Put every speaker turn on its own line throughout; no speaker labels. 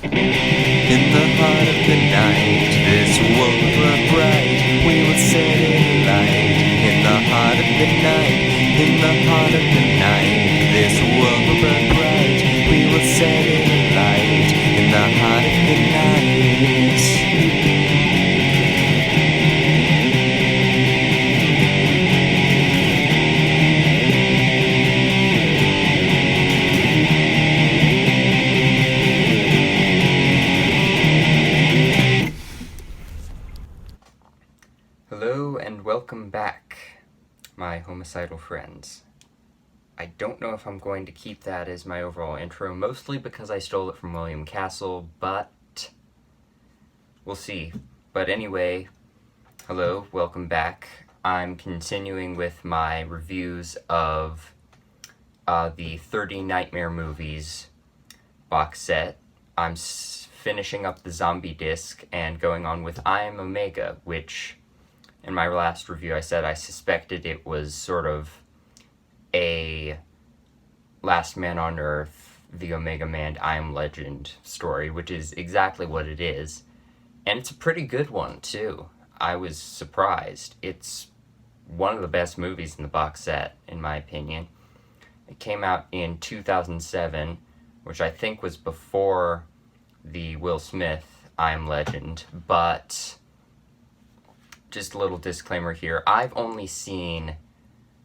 In the heart of the night, this world will burn bright. We will set it alight. In the heart of the night, in the heart of the night, this world will burn bright. We will set it alight. In the heart of the night. Hello and welcome back, my homicidal friends. I don't know if I'm going to keep that as my overall intro, mostly because I stole it from William Castle, but we'll see. But anyway, hello, welcome back. I'm continuing with my reviews of the 30 Nightmare Movies box set. I'm finishing up the zombie disc and going on with I Am Omega, which in my last review I said I suspected it was sort of a Last Man on Earth, the Omega Man, I Am Legend story, which is exactly what it is. And it's a pretty good one, too. I was surprised. It's one of the best movies in the box set, in my opinion. It came out in 2007, which I think was before the Will Smith I Am Legend, but just a little disclaimer here. I've only seen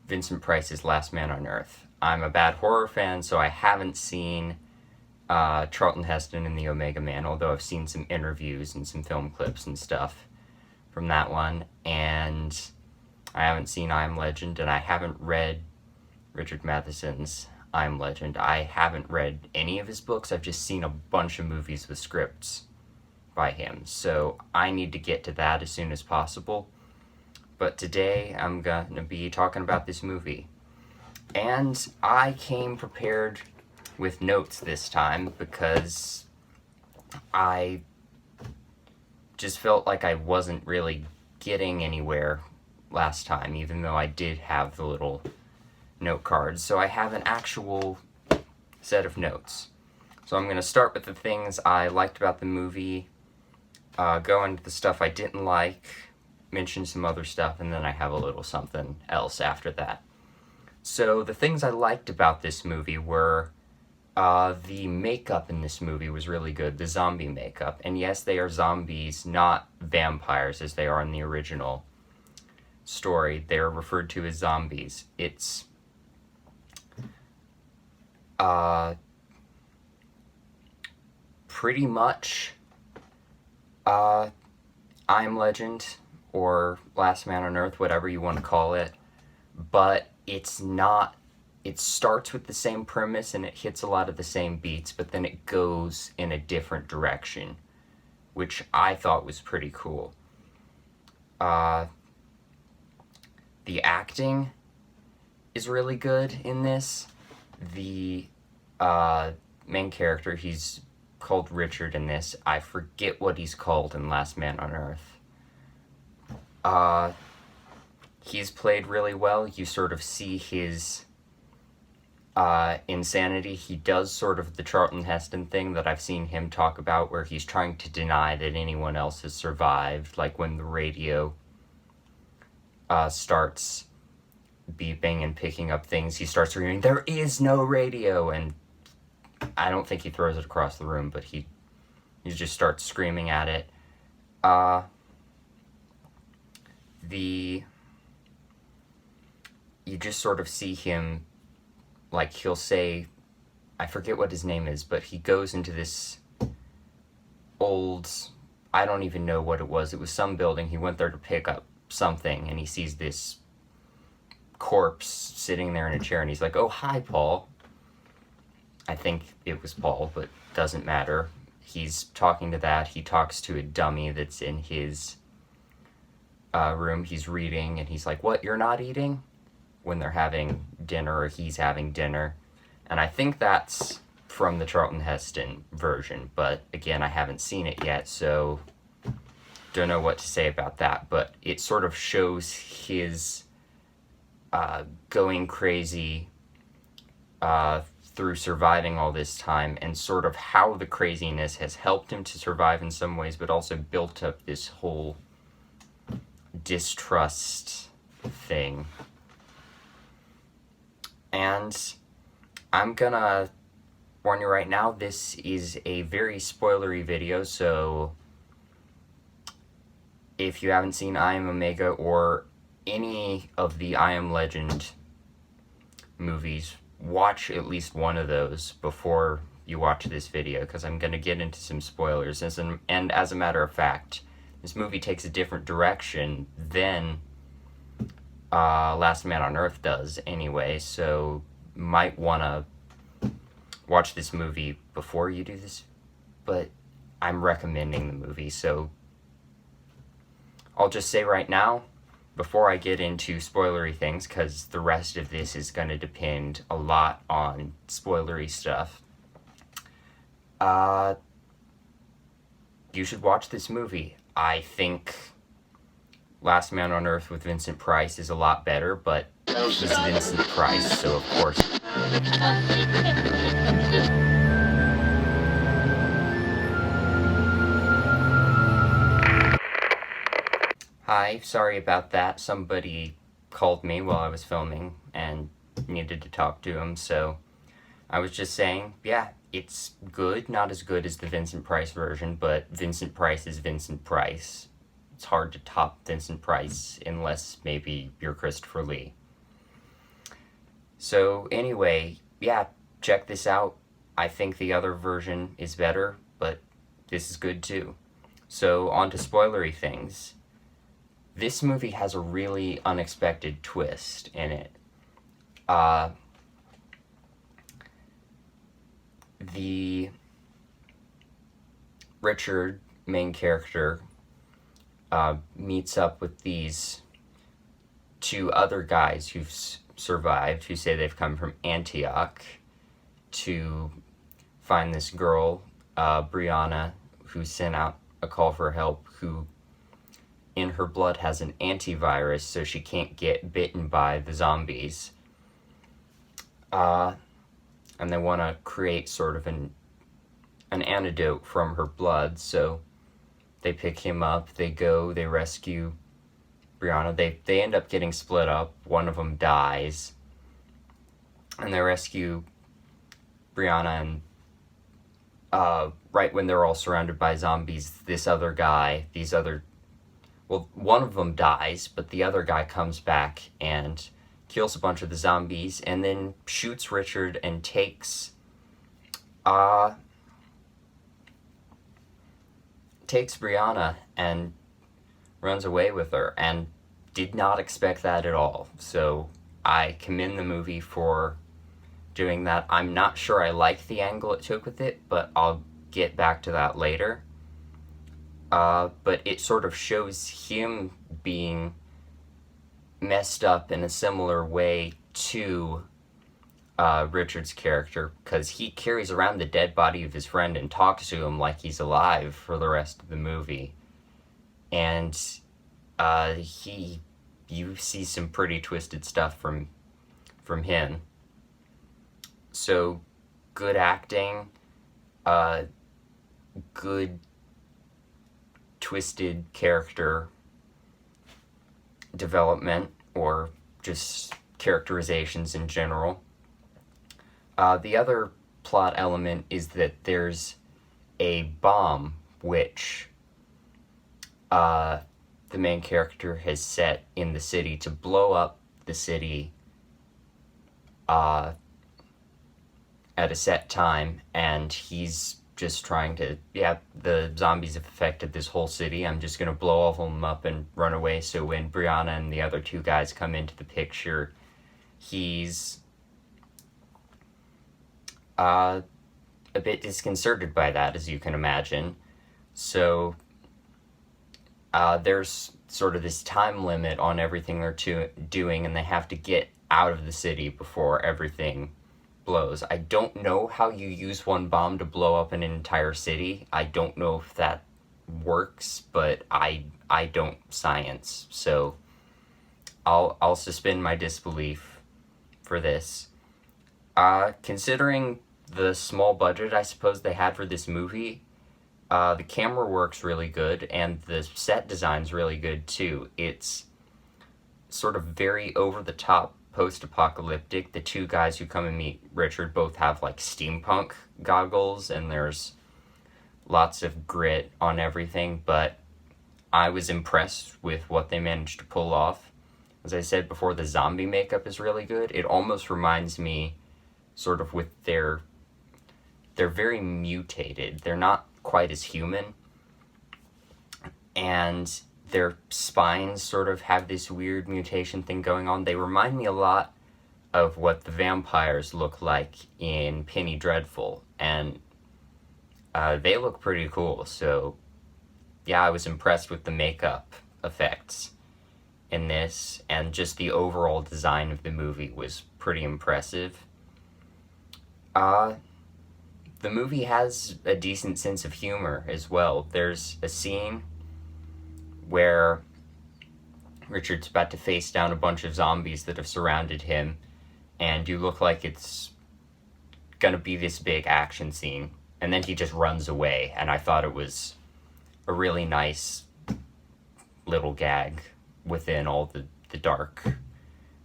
Vincent Price's Last Man on Earth. I'm a bad horror fan, so I haven't seen Charlton Heston and the Omega Man, although I've seen some interviews and some film clips and stuff from that one. And I haven't seen I Am Legend, and I haven't read Richard Matheson's I Am Legend. I haven't read any of his books. I've just seen a bunch of movies with scripts by him, so I need to get to that as soon as possible. But today I'm gonna be talking about this movie, and I came prepared with notes this time because I just felt like I wasn't really getting anywhere last time, even though I did have the little note cards. So I have an actual set of notes. So I'm gonna start with the things I liked about the movie, go into the stuff I didn't like, mention some other stuff, and then I have a little something else after that. So the things I liked about this movie were the makeup in this movie was really good, the zombie makeup. And yes, they are zombies, not vampires as they are in the original story. They are referred to as zombies. It's pretty much I Am Legend, or Last Man on Earth, whatever you want to call it, but it's not. It starts with the same premise and it hits a lot of the same beats, but then it goes in a different direction, which I thought was pretty cool. The acting is really good in this. The main character, he's called Richard in this. I forget what he's called in Last Man on Earth. He's played really well. You sort of see his insanity. He does sort of the Charlton Heston thing that I've seen him talk about, where he's trying to deny that anyone else has survived, like when the radio starts beeping and picking up things, he starts screaming, "There is no radio!" And I don't think he throws it across the room, but he just starts screaming at it. You just sort of see him, like, he'll say, I forget what his name is, but he goes into this old, I don't even know what it was some building, he went there to pick up something, and he sees this corpse sitting there in a chair, and he's like, "Oh, hi, Paul." I think it was Paul, but doesn't matter. He's talking to that. He talks to a dummy that's in his room. He's reading, and he's like, "What, you're not eating?" When they're having dinner, or he's having dinner. And I think that's from the Charlton Heston version, but again, I haven't seen it yet, so don't know what to say about that. But it sort of shows his going crazy through surviving all this time, and sort of how the craziness has helped him to survive in some ways, but also built up this whole distrust thing. And I'm gonna warn you right now, this is a very spoilery video, so if you haven't seen I Am Omega or any of the I Am Legend movies, watch at least one of those before you watch this video, because I'm going to get into some spoilers. And as a matter of fact, this movie takes a different direction than Last Man on Earth does anyway, so might want to watch this movie before you do this, but I'm recommending the movie, so I'll just say right now, before I get into spoilery things, because the rest of this is going to depend a lot on spoilery stuff, you should watch this movie. I think Last Man on Earth with Vincent Price is a lot better, but he's Vincent Price, so of course. Hi, sorry about that. Somebody called me while I was filming and needed to talk to him, so I was just saying, yeah, it's good. Not as good as the Vincent Price version, but Vincent Price is Vincent Price. It's hard to top Vincent Price unless maybe you're Christopher Lee. So anyway, yeah, check this out. I think the other version is better, but this is good too. So on to spoilery things. This movie has a really unexpected twist in it. The Richard, main character, meets up with these two other guys who've survived, who say they've come from Antioch to find this girl, Brianna, who sent out a call for help, who in her blood has an antivirus, so she can't get bitten by the zombies. And they want to create sort of an antidote from her blood, so they pick him up, they rescue Brianna. They end up getting split up, one of them dies, and they rescue Brianna, and right when they're all surrounded by zombies, one of them dies, but the other guy comes back and kills a bunch of the zombies, and then shoots Richard and takes Brianna and runs away with her, and did not expect that at all. So I commend the movie for doing that. I'm not sure I like the angle it took with it, but I'll get back to that later. But it sort of shows him being messed up in a similar way to Richard's character, because he carries around the dead body of his friend and talks to him like he's alive for the rest of the movie. And you see some pretty twisted stuff from him. So, good acting, good twisted character development, or just characterizations in general. The other plot element is that there's a bomb which the main character has set in the city to blow up the city at a set time, and he's just trying to, the zombies have affected this whole city, I'm just gonna blow all of them up and run away. So when Brianna and the other two guys come into the picture, he's a bit disconcerted by that, as you can imagine. So there's sort of this time limit on everything they're doing, and they have to get out of the city before everything blows. I don't know how you use one bomb to blow up an entire city. I don't know if that works, but I don't science, so I'll suspend my disbelief for this. Considering the small budget I suppose they had for this movie, the camera work's really good, and the set design's really good too. It's sort of very over the top post-apocalyptic. The two guys who come and meet Richard both have like steampunk goggles, and there's lots of grit on everything, but I was impressed with what they managed to pull off. As I said before, the zombie makeup is really good. It almost reminds me sort of with they're very mutated. They're not quite as human, and their spines sort of have this weird mutation thing going on. They remind me a lot of what the vampires look like in Penny Dreadful, and they look pretty cool. So yeah, I was impressed with the makeup effects in this, and just the overall design of the movie was pretty impressive. The movie has a decent sense of humor as well. There's a scene where Richard's about to face down a bunch of zombies that have surrounded him, and you look like it's gonna be this big action scene, and then he just runs away, and I thought it was a really nice little gag within all the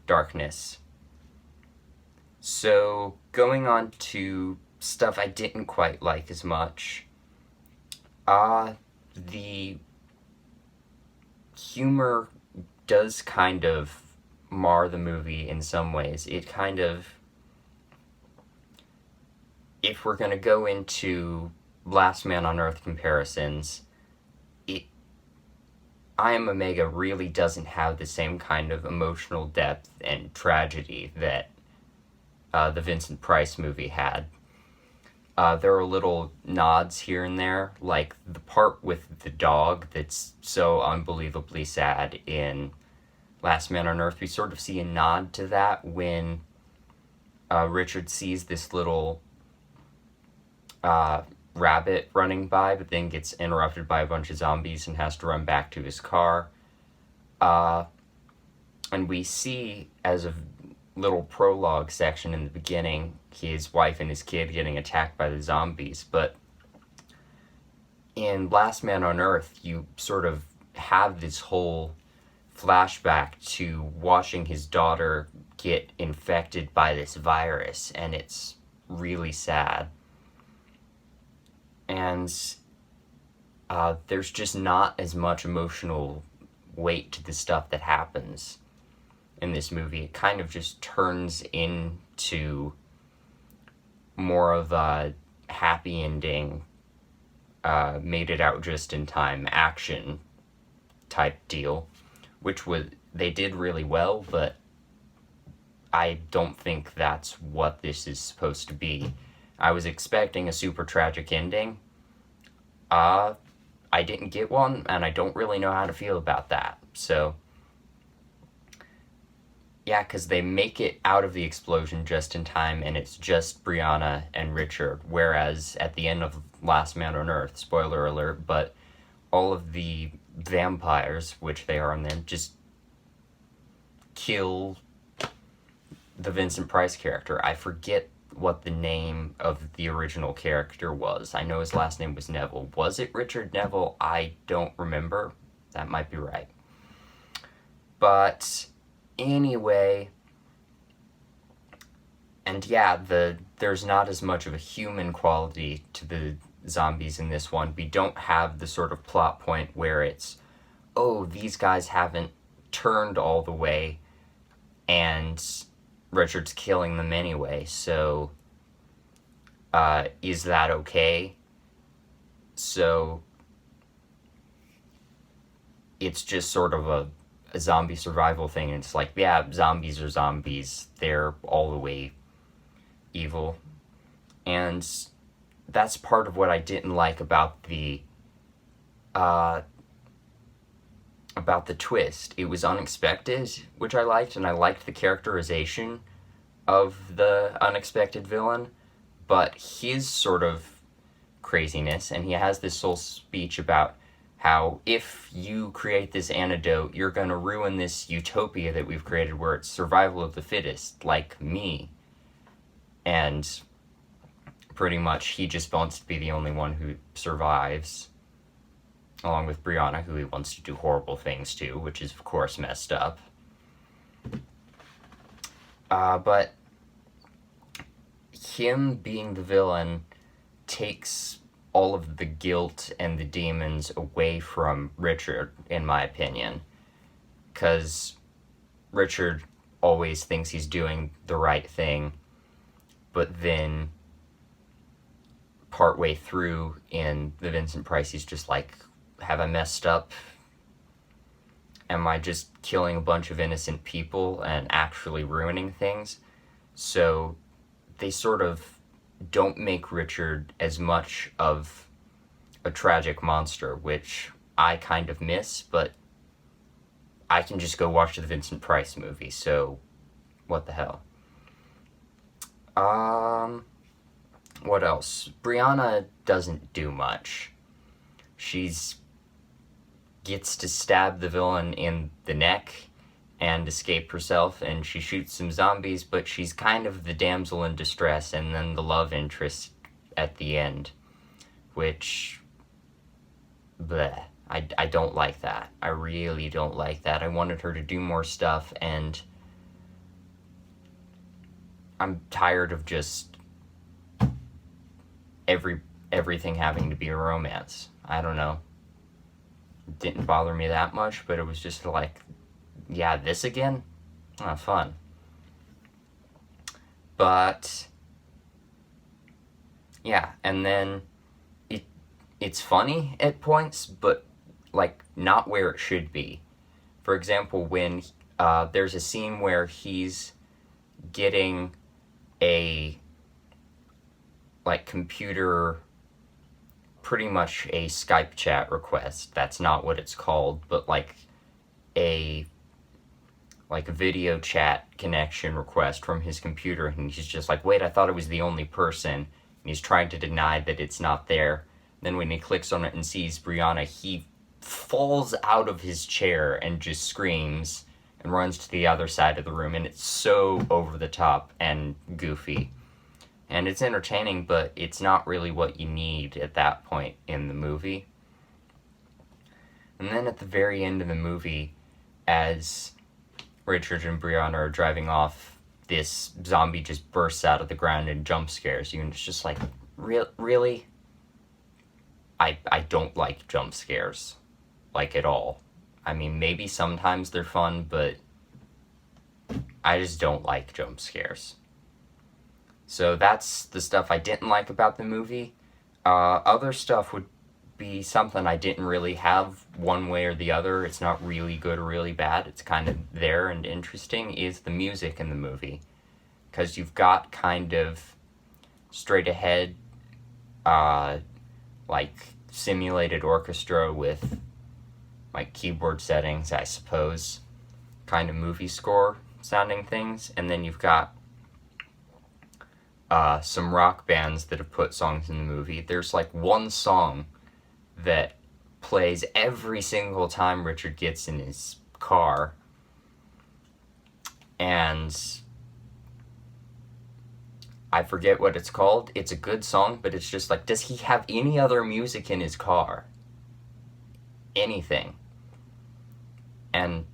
darkness. So, going on to stuff I didn't quite like as much. The humor does kind of mar the movie in some ways. It kind of, if we're going to go into Last Man on Earth comparisons, I Am Omega really doesn't have the same kind of emotional depth and tragedy that the Vincent Price movie had. There are little nods here and there, like the part with the dog that's so unbelievably sad in Last Man on Earth. We sort of see a nod to that when Richard sees this little rabbit running by, but then gets interrupted by a bunch of zombies and has to run back to his car. And we see, as a little prologue section in the beginning, his wife and his kid getting attacked by the zombies. But in Last Man on Earth, you sort of have this whole flashback to watching his daughter get infected by this virus, and it's really sad. And there's just not as much emotional weight to the stuff that happens in this movie. It kind of just turns into more of a happy ending, made it out just in time action type deal, which they did really well, but I don't think that's what this is supposed to be. I was expecting a super tragic ending. I didn't get one, and I don't really know how to feel about that. So, yeah, because they make it out of the explosion just in time, and it's just Brianna and Richard, whereas at the end of Last Man on Earth, spoiler alert, but all of the vampires, which they are, and then just kill the Vincent Price character. I forget what the name of the original character was. I know his last name was Neville. Was it Richard Neville? I don't remember. That might be right. But anyway, and yeah, there's not as much of a human quality to the zombies in this one. We don't have the sort of plot point where it's, oh, these guys haven't turned all the way, and Richard's killing them anyway, so is that okay? So it's just sort of a zombie survival thing, and it's like, yeah, zombies are zombies, they're all the way evil. And that's part of what I didn't like about the twist. It was unexpected, which I liked, and I liked the characterization of the unexpected villain, but his sort of craziness, and he has this whole speech about how if you create this antidote, you're going to ruin this utopia that we've created where it's survival of the fittest, like me. and pretty much he just wants to be the only one who survives, along with Brianna, who he wants to do horrible things to, which is, of course, messed up. But him being the villain takes all of the guilt and the demons away from Richard, in my opinion. Because Richard always thinks he's doing the right thing, but then partway through in the Vincent Price, he's just like, have I messed up? Am I just killing a bunch of innocent people and actually ruining things? So they sort of don't make Richard as much of a tragic monster, which I kind of miss, but I can just go watch the Vincent Price movie, so what the hell. What else? Brianna doesn't do much. She's gets to stab the villain in the neck and escape herself, and she shoots some zombies, but she's kind of the damsel in distress and then the love interest at the end, which, bleh, I don't like that. I really don't like that. I wanted her to do more stuff, and I'm tired of just everything having to be a romance. I don't know. It didn't bother me that much, but it was just like, yeah, this again? Oh, fun. But yeah, and then it's funny at points, but like not where it should be. For example, when there's a scene where he's getting a like computer, pretty much a Skype chat request. That's not what it's called, but like a video chat connection request from his computer, and he's just like, wait, I thought it was the only person, and he's trying to deny that it's not there. Then when he clicks on it and sees Brianna, he falls out of his chair and just screams and runs to the other side of the room, and it's so over the top and goofy. And it's entertaining, but it's not really what you need at that point in the movie. And then at the very end of the movie, as Richard and Brianna are driving off, this zombie just bursts out of the ground and jump scares you, and it's just like, really? I don't like jump scares, like, at all. I mean, maybe sometimes they're fun, but I just don't like jump scares. So that's the stuff I didn't like about the movie. Other stuff would be something I didn't really have one way or the other. It's not really good or really bad. It's kind of there and interesting, is the music in the movie. Because you've got kind of straight ahead, like simulated orchestra with like keyboard settings, I suppose, kind of movie score sounding things. And then you've got some rock bands that have put songs in the movie. There's like one song that plays every single time Richard gets in his car, and I forget what it's called. It's a good song, but it's just like, does he have any other music in his car? Anything. And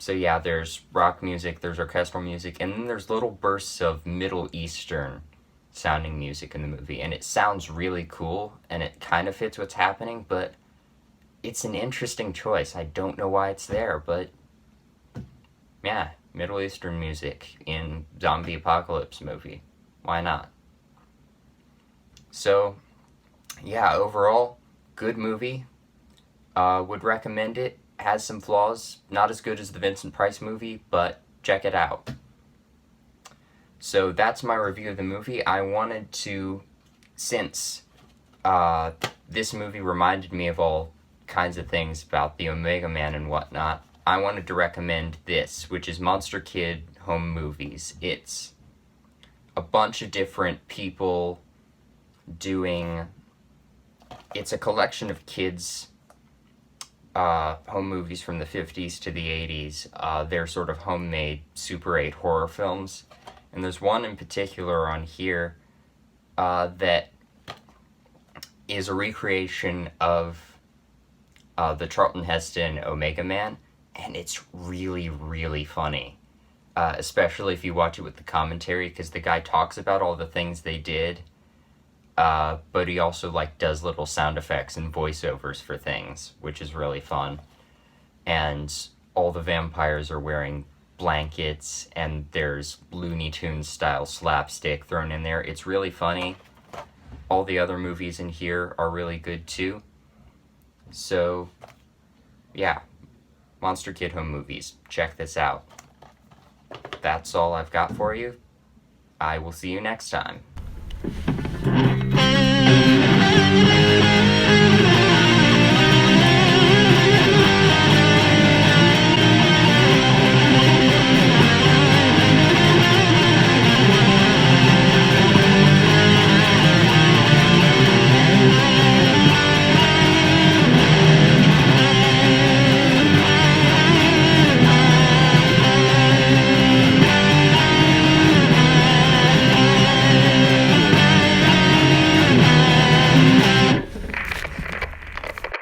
so yeah, there's rock music, there's orchestral music, and then there's little bursts of Middle Eastern sounding music in the movie, and it sounds really cool, and it kind of fits what's happening, but it's an interesting choice. I don't know why it's there, but yeah, Middle Eastern music in zombie apocalypse movie. Why not? So, yeah, overall, good movie. Would recommend it. Has some flaws. Not as good as the Vincent Price movie, but check it out. So that's my review of the movie. I wanted to, since this movie reminded me of all kinds of things about the Omega Man and whatnot, I wanted to recommend this, which is Monster Kid Home Movies. It's a bunch of different people doing... It's a collection of kids' home movies from the 50s to the 80s. They're sort of homemade Super 8 horror films. And there's one in particular on here that is a recreation of the Charlton Heston Omega Man, and it's really, really funny. Especially if you watch it with the commentary, because the guy talks about all the things they did, but he also like does little sound effects and voiceovers for things, which is really fun. And all the vampires are wearing blankets, and there's Looney Tunes style slapstick thrown in there. It's really funny. All the other movies in here are really good too. So, yeah, Monster Kid Home Movies. Check this out. That's all I've got for you. I will see you next time.